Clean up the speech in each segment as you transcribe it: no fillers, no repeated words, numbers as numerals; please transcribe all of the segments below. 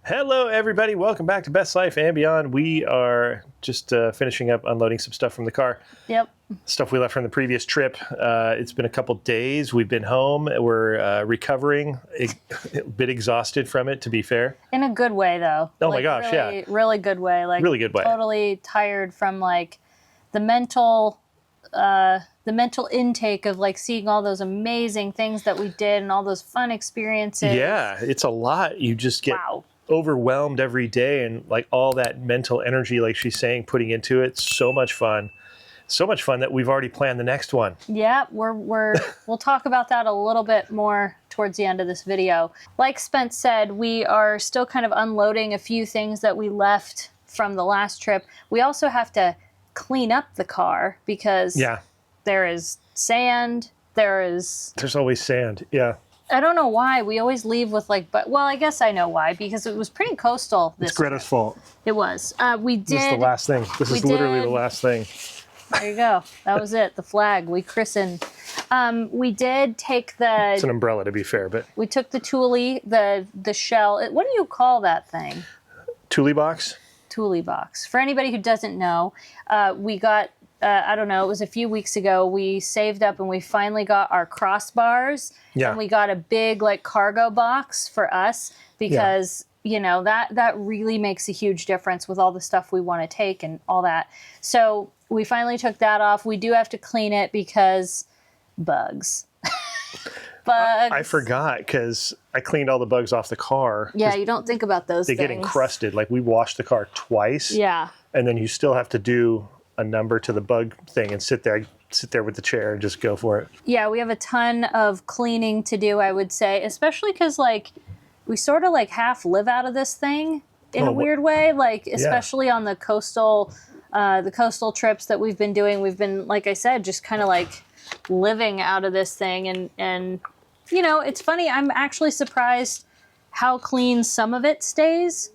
Hello, everybody. Welcome back to Best Life and Beyond. We are just finishing up unloading some stuff from the car. Yep. Stuff we left from the previous trip. It's been a couple days. We've been home. We're recovering, a bit exhausted from it, to be fair. In a good way, though. Oh, my gosh, really, yeah. Really good way. Really good way. Totally tired from, the mental intake of, seeing all those amazing things that we did and all those fun experiences. Yeah, it's a lot. You just get overwhelmed every day, and, all that mental energy, like she's saying, putting into it. So much fun. So much fun that we've already planned the next one. Yeah, we'll talk about that a little bit more towards the end of this video. Like Spence said, we are still kind of unloading a few things that we left from the last trip. We also have to clean up the car because there is sand. There's always sand. Yeah. I don't know why. We always leave with I guess I know why, because it was pretty coastal this It's Greta's fault. It was. This is the last thing. This is literally the last thing. There you go. That was it. The flag. We christened. We did take the... It's an umbrella, to be fair, but... We took the Thule, the shell. What do you call that thing? Thule box? Thule box. For anybody who doesn't know, we got... I don't know, it was a few weeks ago, we saved up and we finally got our crossbars. Yeah. And we got a big cargo box for us because, that really makes a huge difference with all the stuff we want to take and all that. So we finally took that off. We do have to clean it because bugs. Bugs. I forgot because I cleaned all the bugs off the car. Yeah, you don't think about those things. They get encrusted. We washed the car twice. Yeah. And then you still have to do a number to the bug thing and sit there with the chair and just go for it. Yeah, we have a ton of cleaning to do, I would say, especially because we sort of half live out of this thing in a weird way, especially on the coastal trips that we've been doing. We've been, like I said, just kind of living out of this thing. And it's funny. I'm actually surprised how clean some of it stays.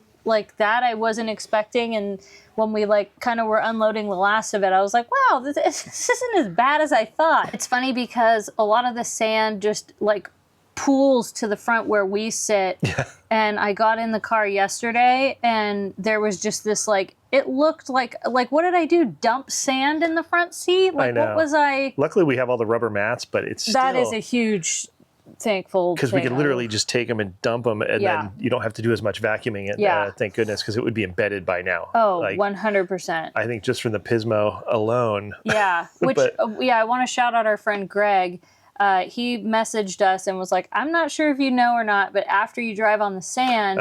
That I wasn't expecting. And when we kind of were unloading the last of it, I was like, wow, this isn't as bad as I thought. It's funny because a lot of the sand just pools to the front where we sit. Yeah. And I got in the car yesterday and there was just this it looked like what did I do? Dump sand in the front seat? I know. What was I? Luckily we have all the rubber mats, but it's still... That is a huge... thankful because we could literally just take them and dump them and then you don't have to do as much vacuuming it. Thank goodness, because it would be embedded by now. Oh, 100%. I think just from the Pismo alone. Yeah, I want to shout out our friend Greg. He messaged us and was like, I'm not sure if you know or not, but after you drive on the sand,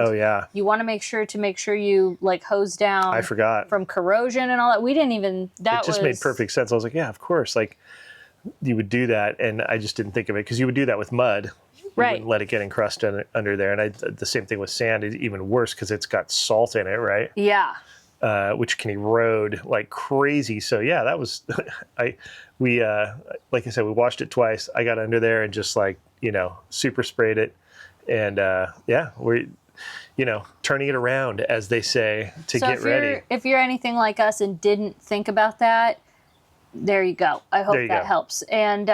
you want to make sure you hose down. I forgot. From corrosion and all that. We didn't even, it just made perfect sense. I was like, yeah, of course. You would do that, and I just didn't think of it because you would do that with mud. You wouldn't let it get encrusted under there. And the same thing with sand is even worse because it's got salt in it, right? Yeah. Which can erode like crazy. So yeah, that was we like I said, we washed it twice. I got under there and just super sprayed it, and we're turning it around, as they say, to get ready. If you're anything like us and didn't think about that, there you go. I hope that helps. And,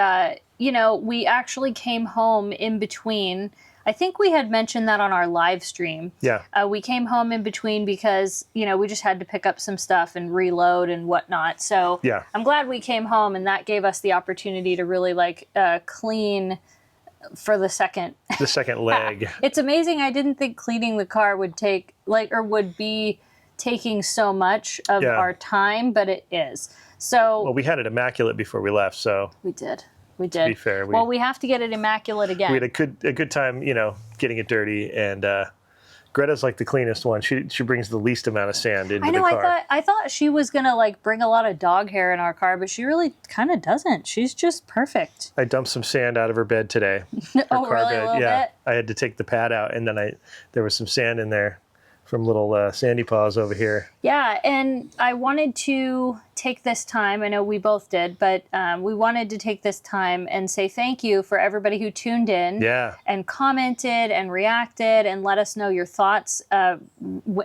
we actually came home in between. I think we had mentioned that on our live stream. Yeah. We came home in between because, we just had to pick up some stuff and reload and whatnot. So I'm glad we came home, and that gave us the opportunity to really clean for the second leg. It's amazing. I didn't think cleaning the car would take would be taking so much of our time, but it is. So we had it immaculate before we left, so we did. To be fair, we have to get it immaculate again. We had a good time, getting it dirty, and Greta's the cleanest one. She brings the least amount of sand into the car. I thought she was gonna bring a lot of dog hair in our car, but she really kind of doesn't. She's just perfect. I dumped some sand out of her bed today. Oh, really? A little bit? I had to take the pad out, and then there was some sand in there from little sandy paws over here. Yeah, and I wanted to take this time, I know we both did, but we wanted to take this time and say thank you for everybody who tuned in and commented and reacted and let us know your thoughts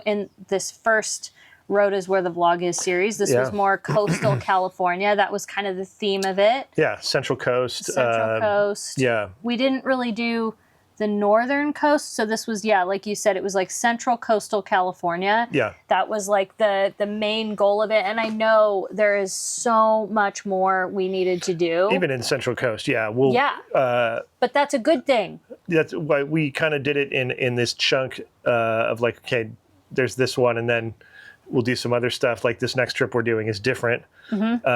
in this first Road is Where the Vlog Is series. This was more coastal California. That was kind of the theme of it. Yeah, Central Coast. Central Coast. Yeah. We didn't really do the northern coast. So this was, like you said, it was like central coastal California. Yeah. That was like the main goal of it. And I know there is so much more we needed to do. Even in Central Coast, yeah. But that's a good thing. That's why we kind of did it in this chunk of like, okay, there's this one, and then we'll do some other stuff. Like this next trip we're doing is different. And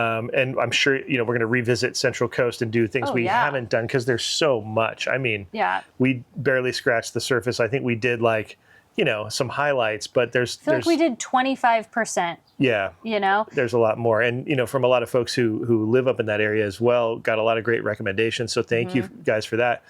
I'm sure, we're going to revisit Central Coast and do things we haven't done because there's so much. I mean, we barely scratched the surface. I think we did like, some highlights, but there's... I feel like we did 25%. Yeah. There's a lot more. And, from a lot of folks who live up in that area as well, got a lot of great recommendations. So thank you guys for that.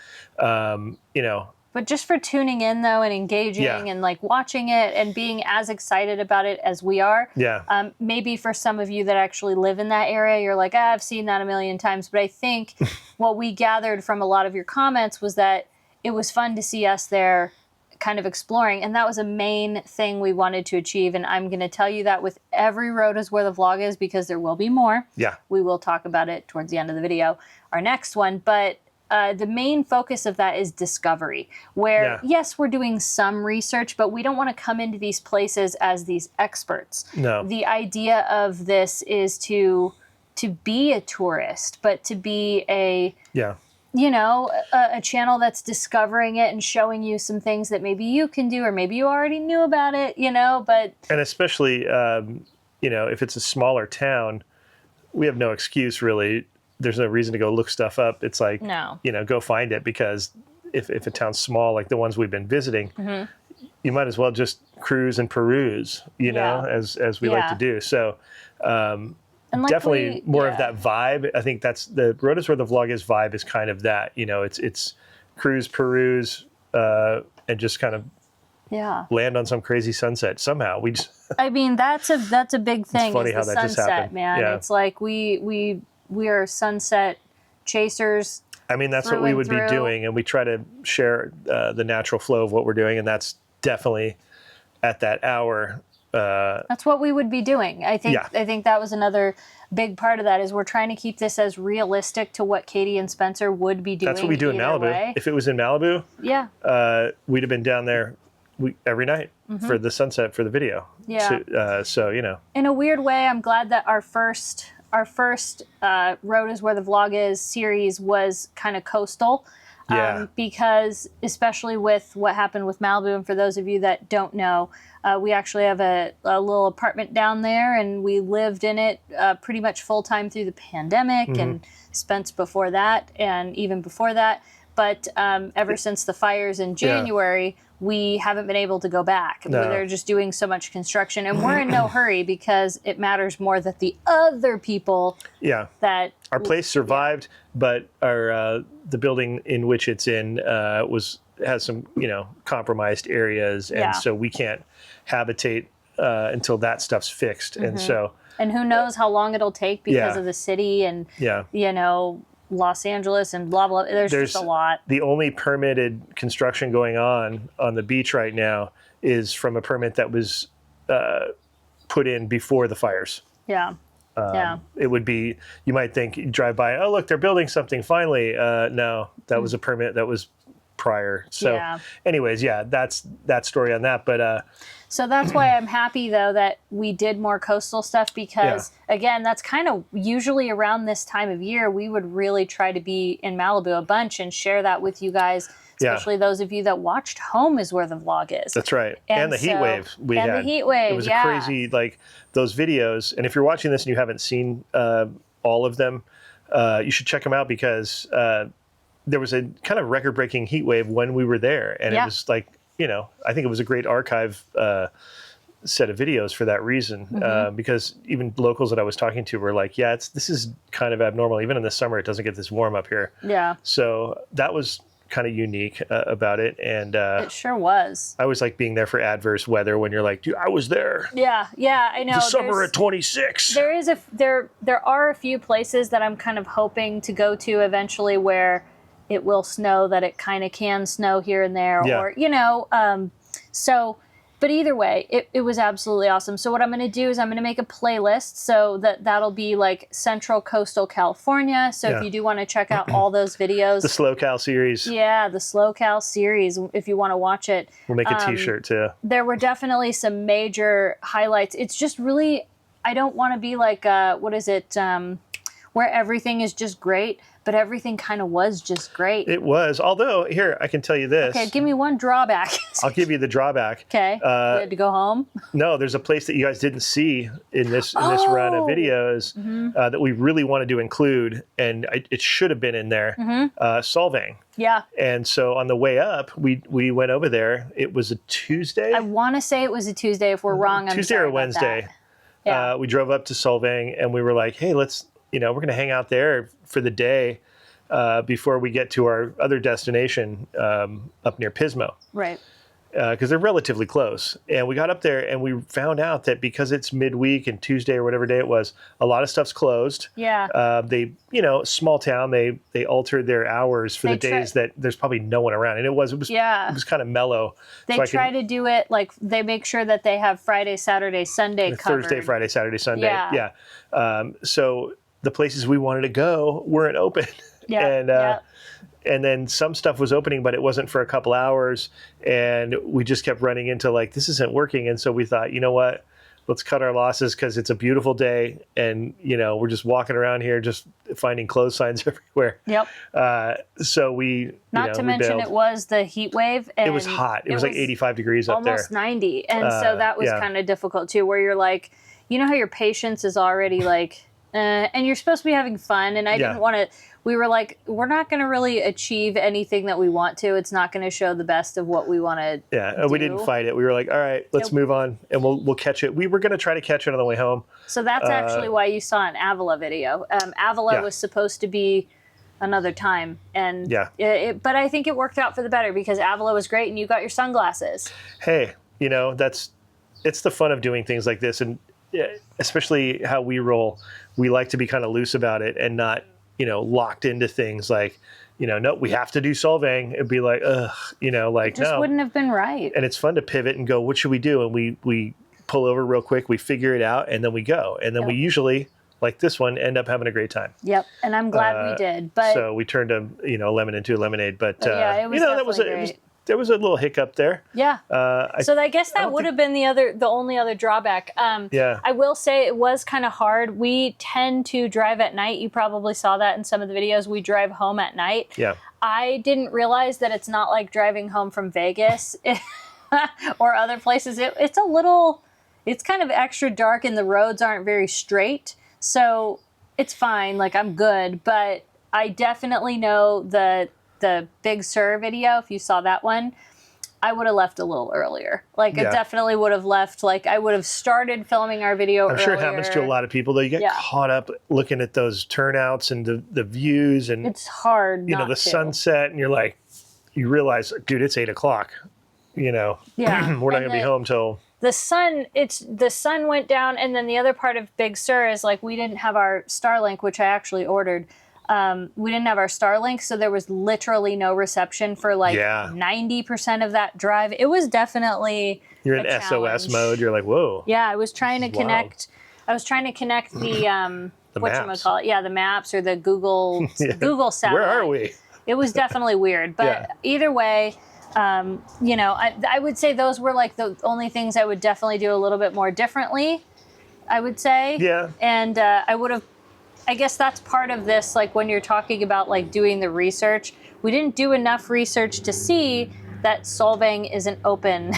But just for tuning in, though, and engaging and like watching it and being as excited about it as we are. Yeah. Maybe for some of you that actually live in that area, you're like, I've seen that a million times. But I think what we gathered from a lot of your comments was that it was fun to see us there kind of exploring. And that was a main thing we wanted to achieve. And I'm going to tell you that with every road is where the vlog is, because there will be more. Yeah. We will talk about it towards the end of the video, our next one. But the main focus of that is discovery, where, yes, we're doing some research, but we don't want to come into these places as these experts. No. The idea of this is to be a tourist, but to be a channel that's discovering it and showing you some things that maybe you can do, or maybe you already knew about it, but... And especially, if it's a smaller town, we have no excuse really. There's no reason to go look stuff up. It's like, go find it, because if a town's small, like the ones we've been visiting, you might as well just cruise and peruse, as we like to do. So definitely more of that vibe. I think that's the Road is Where the Vlog Is vibe, is kind of that, it's cruise, peruse, and just kind of land on some crazy sunset somehow. We just I mean, that's a big thing. It's funny how that just happened, man. Yeah. It's like we are sunset chasers. I mean, that's what we would be doing, and we try to share the natural flow of what we're doing, and that's definitely at that hour. That's what we would be doing. I think that was another big part of that, is we're trying to keep this as realistic to what Katie and Spencer would be doing. That's what we do in Malibu. Way. If it was in Malibu, we'd have been down there every night for the sunset for the video. Yeah. So in a weird way, I'm glad that our first Road is Where the Vlog Is series was kind of coastal. Because especially with what happened with Malibu, and for those of you that don't know, we actually have a little apartment down there, and we lived in it pretty much full time through the pandemic, and Spence before that, and even before that. But ever since the fires in January, we haven't been able to go back. No. They're just doing so much construction, and we're in no hurry, because it matters more that the other people that our place survived, but our the building in which it's in has some compromised areas, and so we can't habitate until that stuff's fixed, and so who knows how long it'll take because of the city and Los Angeles and blah, blah. There's just a lot. The only permitted construction going on the beach right now is from a permit that was put in before the fires. Yeah. It would be, you might think, you drive by, oh, look, they're building something finally. No, that was a permit that was prior. So anyways, that's that story on that. But so that's why I'm happy, though, that we did more coastal stuff, because, again, that's kind of usually around this time of year, we would really try to be in Malibu a bunch and share that with you guys, especially those of you that watched Home is Where the Vlog Is. That's right. And the heat wave we had. And the heat wave, it was a crazy, like, those videos. And if you're watching this and you haven't seen all of them, you should check them out, because there was a kind of record-breaking heat wave when we were there. And it was like, I think it was a great archive set of videos for that reason, because even locals that I was talking to were like, this is kind of abnormal. Even in the summer, it doesn't get this warm up here. Yeah. So that was kind of unique about it. And it sure was. I was like being there for adverse weather when you're like, dude, I was there. Yeah, I know. The summer at 26. There are a few places that I'm kind of hoping to go to eventually where it will snow, that it kind of can snow here and there, or, so But either way, it was absolutely awesome. So what I'm going to do is I'm going to make a playlist so that'll be like Central Coastal California. So if you do want to check out all those videos. The Slow Cal series. Yeah, the Slow Cal series, if you want to watch it. We'll make a t-shirt too. There were definitely some major highlights. It's just really, I don't want to be like, what is it, where everything is just great, but everything kind of was just great. It was. Although, here, I can tell you this. Okay, give me one drawback. I'll give you the drawback. Okay, you had to go home? No, there's a place that you guys didn't see in this run of videos that we really wanted to include, and it should have been in there, Solvang. Yeah. And so on the way up, we went over there. It was a Tuesday? I want to say it was a Tuesday. If we're wrong, I'm Tuesday sorry or Wednesday. about that. Yeah. We drove up to Solvang, and we were like, hey, let's, we're going to hang out there for the day before we get to our other destination up near Pismo. Right. Because they're relatively close. And we got up there and we found out that because it's midweek and Tuesday or whatever day it was, a lot of stuff's closed. Yeah. They, small town, they altered their hours for the days that there's probably no one around. And it was kind of mellow. They try to do it like they make sure that they have Friday, Saturday, Sunday covered. Thursday, Friday, Saturday, Sunday. Yeah. So the places we wanted to go weren't open. Yeah. And then some stuff was opening, but it wasn't for a couple hours. And we just kept running into like, this isn't working. And so we thought, you know what, let's cut our losses because it's a beautiful day. And, we're just walking around here, just finding clothes signs everywhere. Yep. So we, Not to mention it was the heat wave. And it was hot. It was like 85 degrees up there. Almost 90. And so that was kind of difficult too, where you're like, how your patience is already like, and you're supposed to be having fun. And I didn't want to. We were like, we're not going to really achieve anything that we want to. It's not going to show the best of what we want to do. We didn't fight it. We were like, all right, let's move on, and we'll catch it. We were going to try to catch it on the way home. So that's actually why you saw an Avila video. Avila was supposed to be another time, and but I think it worked out for the better because Avila was great, and you got your sunglasses. Hey, it's the fun of doing things like this, and especially how we roll. We like to be kind of loose about it and not, locked into things like, no, we have to do Solvang. It'd be like, ugh, like, it just wouldn't have been right. And it's fun to pivot and go, what should we do? And we pull over real quick, we figure it out, and then we go. And then we usually, like this one, end up having a great time. Yep. And I'm glad we did. But so we turned a lemon into a lemonade. But it was great. There was a little hiccup there. Yeah. So I guess that would have been the only other drawback. I will say it was kind of hard. We tend to drive at night. You probably saw that in some of the videos. We drive home at night. Yeah. I didn't realize that it's not like driving home from Vegas or other places. It's kind of extra dark and the roads aren't very straight. So it's fine. Like I'm good. But I definitely know the Big Sur video, if you saw that one, I would have left a little earlier. Like, I definitely would have left. Like, I would have started filming our video earlier. I'm sure it happens to a lot of people, though. You get caught up looking at those turnouts and the views. And it's hard the sunset. And you're like, you realize, dude, it's 8 o'clock. We're not going to be home till... The sun went down. And then the other part of Big Sur is, like, we didn't have our Starlink, which I actually ordered. We didn't have our Starlink, so there was literally no reception for 90% of that drive. It was definitely you're in SOS mode. You're like, whoa. Yeah, I was trying to connect. I was trying to connect the whatchamacallit, the maps or the Google satellite. Where are we? It was definitely weird, but either way, I would say those were like the only things I would definitely do a little bit more differently. I would say. Yeah. And I guess that's part of this, like when you're talking about like doing the research, we didn't do enough research to see that Solvang isn't open.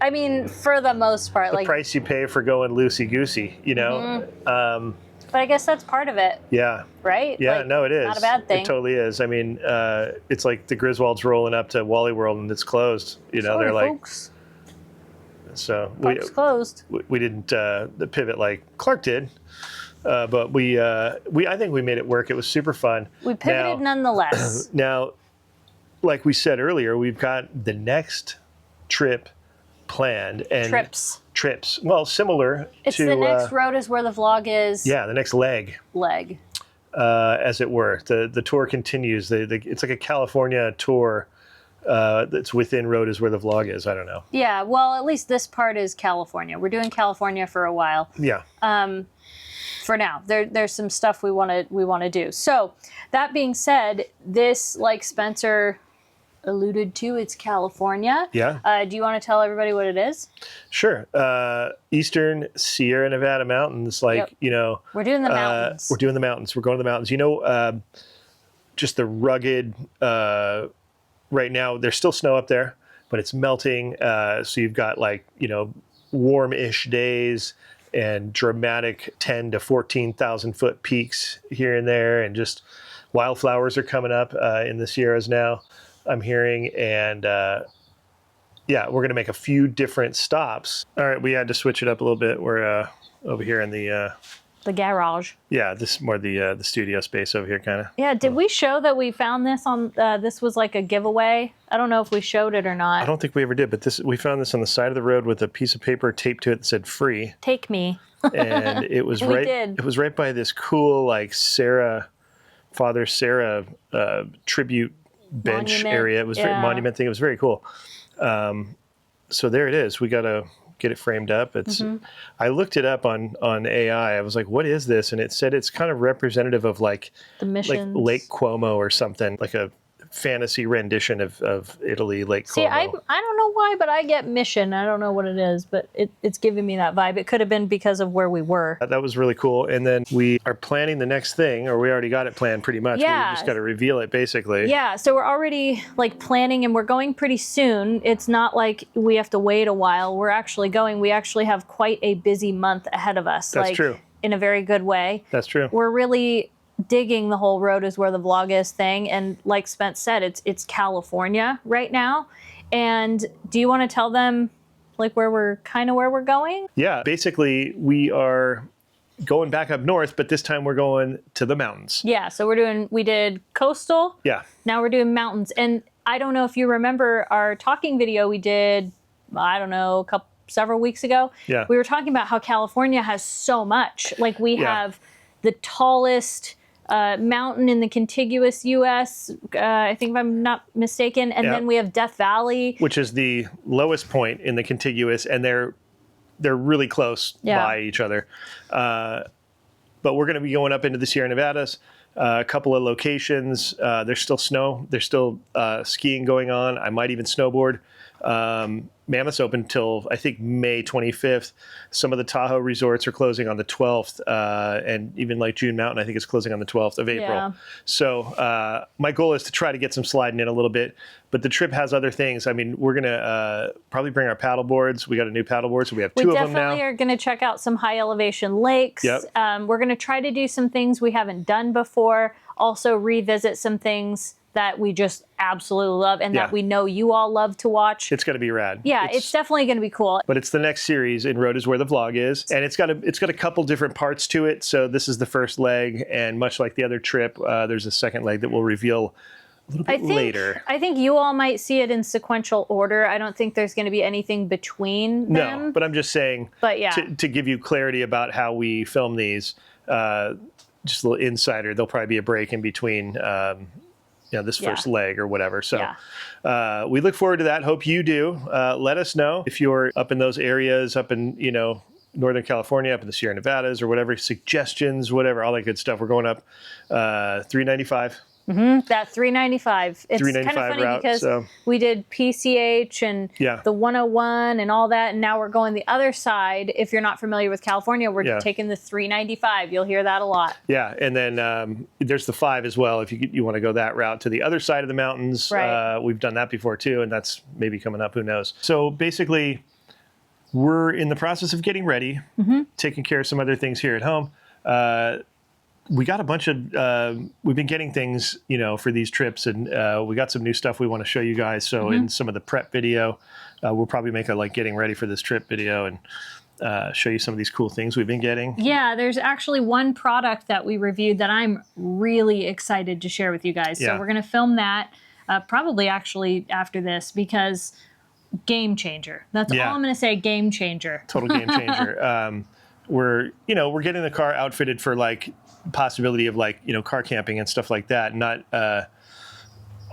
I mean, for the most part. The price you pay for going loosey-goosey, Mm-hmm. But I guess that's part of it. Yeah. Right? Yeah, no, it is. Not a bad thing. It totally is. I mean, it's like the Griswolds rolling up to Wally World and it's closed. They're like... Folks. So Park's closed. We didn't pivot like Clark did. But I think we made it work. It was super fun. We pivoted nonetheless. Now, like we said earlier, we've got the next trip planned. And Trips. Well, similar it's to... the next road is where the vlog is. Yeah, the next leg. As it were. The tour continues. It's like a California tour that's within Road is Where the Vlog Is. I don't know. Yeah, well, at least this part is California. We're doing California for a while. Yeah. For now, there's some stuff we want to do. So that being said, this, like Spencer alluded to, it's California. Yeah. Do you want to tell everybody what it is? Sure. Eastern Sierra Nevada mountains, Yep. We're doing the mountains. We're doing the mountains. We're going to the mountains. Just the rugged. Right now, there's still snow up there, but it's melting. So you've got warm-ish days and dramatic 10 to 14,000 foot peaks here and there, and just wildflowers are coming up in the Sierras now, I'm hearing, and we're going to make a few different stops. All right, we had to switch it up a little bit. We're over here in the garage. Yeah, this is more the studio space over here, kind of. Yeah, did we show that we found this on? This was like a giveaway. I don't know if we showed it or not. I don't think we ever did, but we found this on the side of the road with a piece of paper taped to it that said "free." Take me. And it was It was right by this cool Father Sarah tribute bench Monument. area. It was very monument thing. It was very cool. So there it is. We got to get it framed up. It's. I looked it up on AI. I was like, "What is this?" And it said it's kind of representative of the missions, like Lake Como or something, like a fantasy rendition of Italy, Lake Como. See, I don't know why, but I get mission. I don't know what it is, but it's giving me that vibe. It could have been because of where we were. That was really cool. And then we are planning the next thing, or we already got it planned pretty much. Yeah. We just got to reveal it, basically. Yeah, so we're already planning, and we're going pretty soon. It's not like we have to wait a while. We're actually going. We actually have quite a busy month ahead of us. That's true. In a very good way. That's true. We're really digging the whole Road is Where the Vlog Is thing, and like Spence said, it's California right now. And do you want to tell them where we're going? Yeah, basically we are going back up north, but this time we're going to the mountains. Yeah, so we did coastal. Yeah. Now we're doing mountains. And I don't know if you remember our talking video we did, I don't know, several weeks ago. Yeah. We were talking about how California has so much. We have the tallest mountain in the contiguous U.S., I think if I'm not mistaken. And then we have Death Valley. Which is the lowest point in the contiguous, and they're really close by each other. But we're going to be going up into the Sierra Nevadas, a couple of locations. There's still snow. There's still skiing going on. I might even snowboard. Mammoth's open till, I think, May 25th. Some of the Tahoe resorts are closing on the 12th, and even June Mountain, I think, is closing on the 12th of April. Yeah. So my goal is to try to get some sliding in a little bit, but the trip has other things. I mean, we're going to probably bring our paddle boards. We got a new paddle board, so we have two of them now. We definitely are going to check out some high elevation lakes. Yep. We're going to try to do some things we haven't done before, also revisit some things that we just absolutely love and that we know you all love to watch. It's going to be rad. Yeah, it's definitely going to be cool. But it's the next series in Road is Where the Vlog Is, and it's got a couple different parts to it. So this is the first leg, and much like the other trip, there's a second leg that we'll reveal a little bit later. I think you all might see it in sequential order. I don't think there's going to be anything between them. No, but I'm just saying, to give you clarity about how we film these, just a little insider, there'll probably be a break in between this first leg or whatever. So we look forward to that. Hope you do. Let us know if you're up in those areas, up in, Northern California, up in the Sierra Nevadas or whatever, suggestions, whatever, all that good stuff. We're going up 395. That 395. It's 395 kind of funny route, because we did PCH and the 101 and all that, and now we're going the other side. If you're not familiar with California, we're taking the 395. You'll hear that a lot. Yeah, and then there's the 5 as well if you want to go that route to the other side of the mountains. Right. We've done that before too, and that's maybe coming up. Who knows? So basically, we're in the process of getting ready, taking care of some other things here at home. We got a bunch of, we've been getting things, for these trips, and we got some new stuff we want to show you guys. So in some of the prep video, we'll probably make a getting ready for this trip video and show you some of these cool things we've been getting. Yeah, there's actually one product that we reviewed that I'm really excited to share with you guys. So we're going to film that probably actually after this because game changer. That's all I'm going to say, game changer. Total game changer. We're getting the car outfitted for possibility of car camping and stuff like that. Not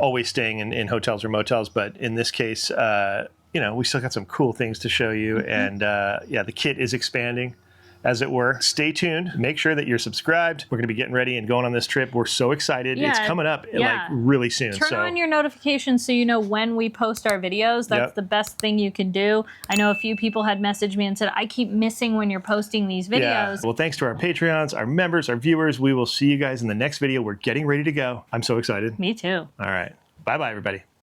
always staying in hotels or motels, but in this case, we still got some cool things to show you. And yeah, the kit is expanding, as it were. Stay tuned. Make sure that you're subscribed. We're going to be getting ready and going on this trip. We're so excited. Yeah, it's coming up like really soon. Turn on your notifications so you know when we post our videos. That's the best thing you can do. I know a few people had messaged me and said, I keep missing when you're posting these videos. Yeah. Well, thanks to our Patreons, our members, our viewers. We will see you guys in the next video. We're getting ready to go. I'm so excited. Me too. All right. Bye-bye, everybody.